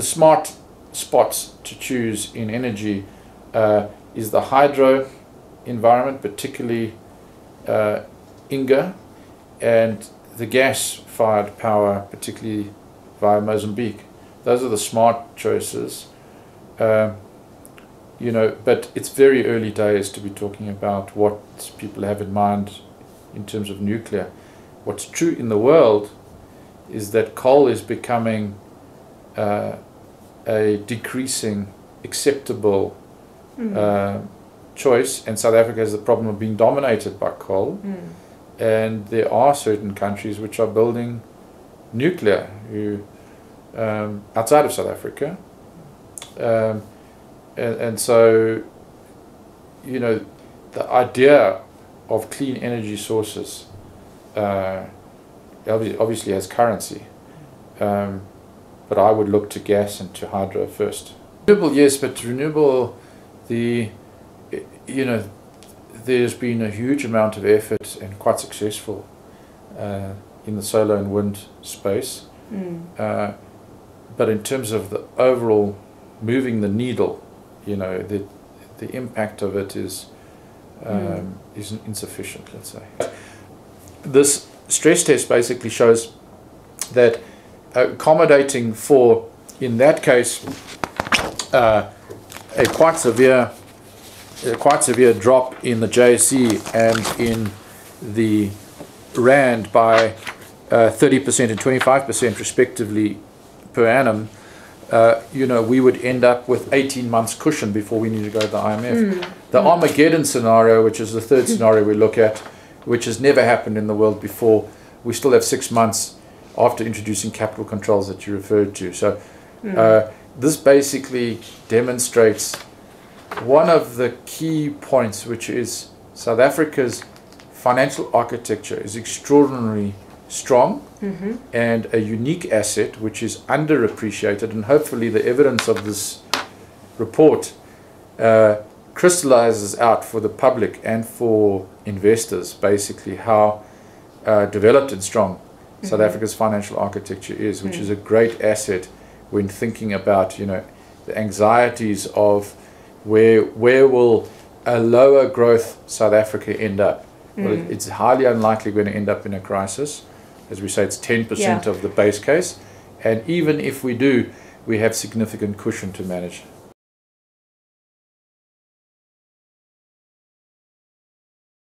smart spots to choose in energy is the hydro environment, particularly Inga, and the gas-fired power, particularly via Mozambique. Those are the smart choices. You know, but it's very early days to be talking about what people have in mind in terms of nuclear. What's true in the world is that coal is becoming a decreasing acceptable choice, and South Africa has the problem of being dominated by coal. And there are certain countries which are building nuclear outside of South Africa. And so, you know, the idea of clean energy sources obviously has currency, but I would look to gas and to hydro first. Renewable, yes, but renewable, you know, there's been a huge amount of effort and quite successful in the solar and wind space, but in terms of the overall moving the needle, you know, the impact of it is insufficient, let's say. This stress test basically shows that accommodating for, in that case, a quite severe drop in the JSE and in the Rand by 30% and 25% respectively per annum, you know, we would end up with 18 months cushion before we need to go to the IMF. The Armageddon scenario, which is the third scenario we look at, which has never happened in the world before, we still have 6 months after introducing capital controls that you referred to. So this basically demonstrates one of the key points, which is South Africa's financial architecture is extraordinarily strong and a unique asset which is underappreciated, and hopefully the evidence of this report crystallizes out for the public and for investors basically how developed and strong South Africa's financial architecture is, which is a great asset when thinking about, you know, the anxieties of where will a lower growth South Africa end up. Well, it's highly unlikely going to end up in a crisis. As we say, it's 10% of the base case, and even if we do, we have significant cushion to manage.